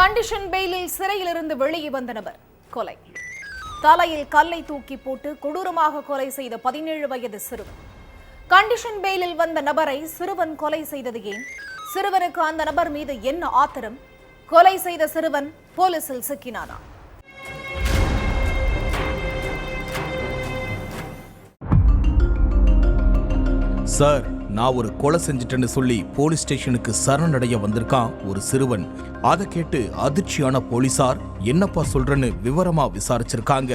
Condition பெயிலில் சிறையிலிருந்து வெளியே வந்த நபர் கொலை. தலையில் கல்லை தூக்கி போட்டு கொடூரமாக கொலை செய்த 17 வயது சிறுவன். கண்டிஷன் பெயிலில் வந்த நபரை சிறுவன் கொலை செய்தது ஏன்? சிறுவனுக்கு அந்த நபர் மீது என்ன ஆத்திரம்? கொலை செய்த சிறுவன் போலீசில் சிக்கினானா? சார், நான் ஒரு கொலை செஞ்சிட்டேன்னு சொல்லி போலீஸ் ஸ்டேஷனுக்கு சரணடைய வந்திருக்கான் ஒரு சிறுவன். அதை கேட்டு அதிர்ச்சியான போலீசார் என்னப்பா சொல்றன்னு விவரமா விசாரிச்சிருக்காங்க.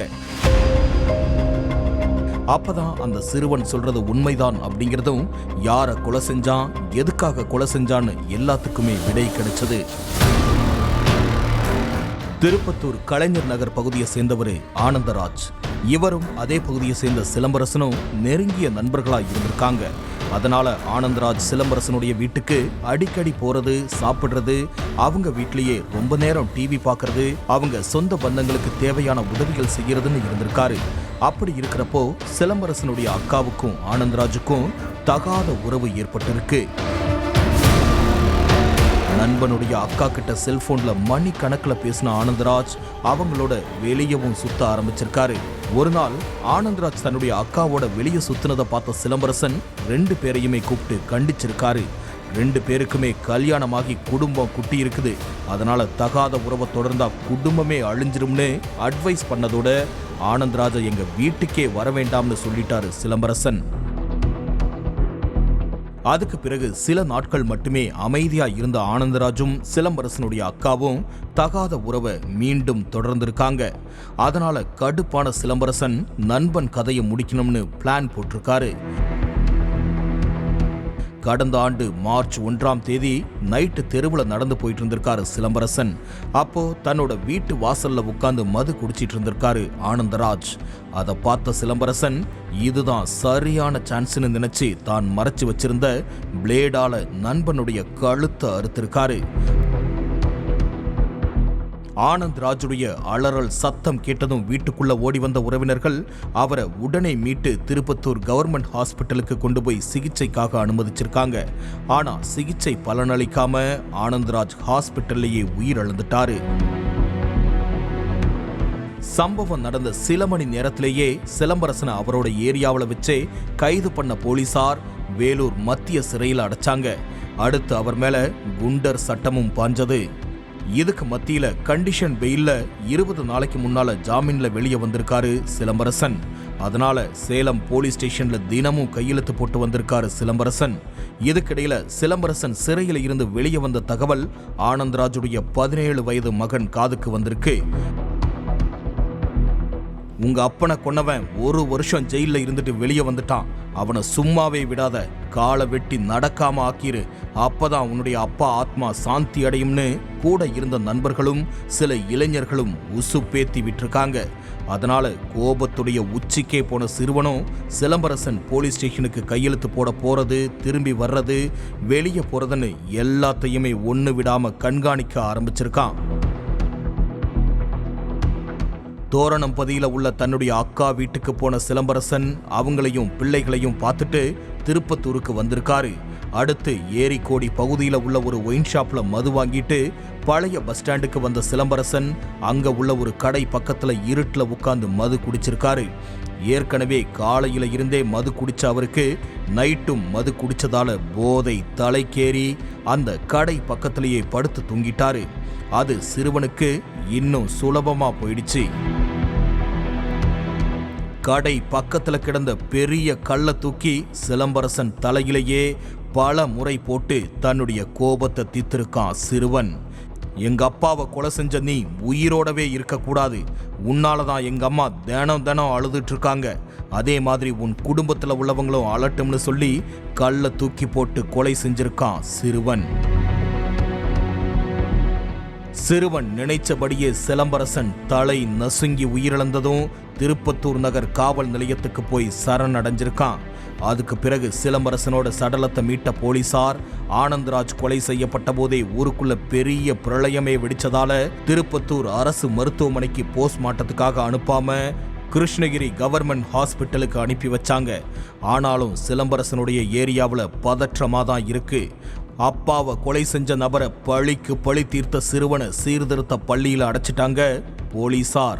அப்பதான் அந்த சிறுவன் சொல்றது உண்மைதான் அப்படிங்கிறதும், யார கொலை செஞ்சான், எதுக்காக கொலை செஞ்சான்னு எல்லாத்துக்குமே விடை கிடைச்சது. திருப்பத்தூர் கலைஞர் நகர் பகுதியை சேர்ந்தவர் ஆனந்தராஜ். இவரும் அதே பகுதியை சேர்ந்த சிலம்பரசனும் நெருங்கிய நண்பர்களா இருந்திருக்காங்க. அதனால ஆனந்தராஜ் சிலம்பரசனுடைய வீட்டுக்கு அடிக்கடி போறது, சாப்பிடுறது, அவங்க வீட்லயே ரொம்ப நேரம் டிவி பார்க்கறது, அவங்க சொந்த பந்தங்களுக்கு தேவையான உதவிகள் செய்யறதுன்னு இருந்திருக்காரு. அப்படி இருக்கிறப்போ சிலம்பரசனுடைய அக்காவுக்கும் ஆனந்தராஜுக்கும் தகாத உறவு ஏற்பட்டிருக்கு. நண்பனுடைய அக்கா கிட்ட செல்போன்ல மணி கணக்குல பேசின ஆனந்தராஜ் அவங்களோட வெளியவும் சுத்த ஆரம்பிச்சிருக்காரு. ஒரு நாள் ஆனந்தராஜ் தன்னுடைய அக்காவோட வெளியே சுத்தினதை பார்த்த சிலம்பரசன் 2 பேரையுமே கூப்பிட்டு கண்டிச்சிருக்காரு. 2 பேருக்குமே கல்யாணமாகி குடும்பம் குட்டி இருக்குது, அதனால தகாத உறவை தொடர்ந்தா குடும்பமே அழிஞ்சிரும்னு அட்வைஸ் பண்ணதோட ஆனந்தராஜை எங்க வீட்டுக்கே வர வேண்டாம்னு சொல்லிட்டாரு சிலம்பரசன். அதுக்கு பிறகு சில நாட்கள் மட்டுமே அமைதியா இருந்த ஆனந்தராஜும் சிலம்பரசனுடைய அக்காவும் தகாத உறவை மீண்டும் தொடர்ந்திருக்காங்க. அதனால கடுப்பான சிலம்பரசன் நண்பன் கதையை முடிக்கணும்னு பிளான் போட்டிருக்காரு. கடந்த ஆண்டு மார்ச் 1ஆம் தேதி நைட்டு தெருவில் நடந்து போயிட்டு இருந்திருக்காரு சிலம்பரசன். அப்போ தன்னோட வீட்டு வாசல்ல உட்கார்ந்து மது குடிச்சிட்டு இருந்திருக்காரு ஆனந்தராஜ். அதை பார்த்த சிலம்பரசன் இதுதான் சரியான சான்ஸ்னு நினைச்சு தான் மறைச்சு வச்சிருந்த பிளேடால நண்பனுடைய கழுத்தை அறுத்திருக்காரு. ஆனந்த்ராஜுடைய அலறல் சத்தம் கேட்டதும் வீட்டுக்குள்ள ஓடி வந்த உறவினர்கள் அவரை உடனே மீட்டு திருப்பத்தூர் கவர்மெண்ட் ஹாஸ்பிட்டலுக்கு கொண்டு போய் சிகிச்சைக்காக அனுமதிச்சிருக்காங்க. ஆனா சிகிச்சை பலனளிக்காம ஆனந்த்ராஜ் ஹாஸ்பிட்டல்லையே உயிரிழந்துட்டாரு. சம்பவம் நடந்த சில மணி நேரத்திலேயே சிலம்பரசனை அவரோட ஏரியாவில் வச்சே கைது பண்ண போலீசார் வேலூர் மத்திய சிறையில் அடைச்சாங்க. அடுத்து அவர் மேல குண்டர் சட்டமும் பாஞ்சது. இதுக்கு மத்தியில கண்டிஷன் பெயில்ல 20 நாளைக்கு முன்னால ஜாமீன்ல வெளியே வந்திருக்காரு சிலம்பரசன். அதனால சேலம் போலீஸ் ஸ்டேஷன்ல தினமும் கையெழுத்து போட்டு வந்திருக்காரு சிலம்பரசன். இதுக்கிடையில சிலம்பரசன் சிறையில இருந்து வெளியே வந்த தகவல் ஆனந்தராஜுடைய 17 வயது மகன் காதுக்கு வந்திருக்கு. உங்க அப்பனை கொன்னவன் 1 வருஷம் ஜெயில இருந்துட்டு வெளியே வந்துட்டான், அவனை சும்மாவே விடாத, காலை வெட்டி நடக்காம ஆக்கிரு, அப்பதான் உன்னுடைய அப்பா ஆத்மா சாந்தி அடையும்னு கூட இருந்த நண்பர்களும் சில இளைஞர்களும் உசுப்பேத்தி விட்டுருக்காங்க. அதனால கோபத்துடைய உச்சிக்கே போன சிறுவனும் சிலம்பரசன் போலீஸ் ஸ்டேஷனுக்கு கையெழுத்து போட போறது, திரும்பி வர்றது, வெளியே போறதுன்னு எல்லாத்தையுமே ஒண்ணு விடாம கண்காணிக்க ஆரம்பிச்சிருக்கான். தோரணம்பதியில உள்ள தன்னுடைய அக்கா வீட்டுக்கு போன சிலம்பரசன் அவங்களையும் பிள்ளைகளையும் பார்த்துட்டு திருப்பத்தூருக்கு வந்திருக்காரு. அடுத்து ஏரிக்கோடி பகுதியில் உள்ள ஒரு ஒயின் ஷாப்ல மது வாங்கிட்டு பழைய பஸ் ஸ்டாண்டுக்கு வந்த சிலம்பரசன் அங்க உள்ள ஒரு கடை பக்கத்துல இருட்டுல உட்கார்ந்து மது குடிச்சிருக்காரு. ஏற்கனவே காலையில இருந்தே மது குடிச்ச அவருக்கு நைட்டும் மது குடிச்சதால போதை தலைக்கேறி அந்த கடை பக்கத்திலேயே படுத்து தூங்கிட்டாரு. அது சிறுவனுக்கு இன்னும் சுலபமா போயிடுச்சு. கடை பக்கத்துல கிடந்த பெரிய கல்லை தூக்கி சிலம்பரசன் தலையிலேயே பல முறை போட்டு தன்னுடைய கோபத்தை தீர்த்திருக்கான் சிறுவன். எங்க அப்பாவை கொலை செஞ்ச நீ உயிரோடவே இருக்கக்கூடாது, உன்னாலதான் எங்க அம்மா தினம் அழுதுட்டு இருக்காங்க, அதே மாதிரி உன் குடும்பத்துல உள்ளவங்களும் அழட்டும்னு சொல்லி கல்லை தூக்கி போட்டு கொலை செஞ்சிருக்கான் சிறுவன். சிறுவன் நினைச்சபடியே சிலம்பரசன் தலை நசுங்கி உயிரிழந்ததும் திருப்பத்தூர் நகர் காவல் நிலையத்துக்கு போய் சரணடைஞ்சிருக்கான். அதுக்கு பிறகு சிலம்பரசனோட சடலத்தை மீட்ட போலீசார் ஆனந்தராஜ் கொலை செய்யப்பட்ட போதே ஊருக்குள்ள பெரிய பிரளயமே வெடிச்சதால திருப்பத்தூர் அரசு மருத்துவமனைக்கு போஸ்ட்மார்ட்டத்துக்காக அனுப்பாம கிருஷ்ணகிரி கவர்மெண்ட் ஹாஸ்பிட்டலுக்கு அனுப்பி வச்சாங்க. ஆனாலும் சிலம்பரசனுடைய ஏரியாவில் பதற்றமாக தான் இருக்கு. அப்பாவை கொலை செஞ்ச நபரை பழிக்கு பழி தீர்த்த சிறுவனை சீர்திருத்த பள்ளியில அடைச்சிட்டாங்க போலீசார்.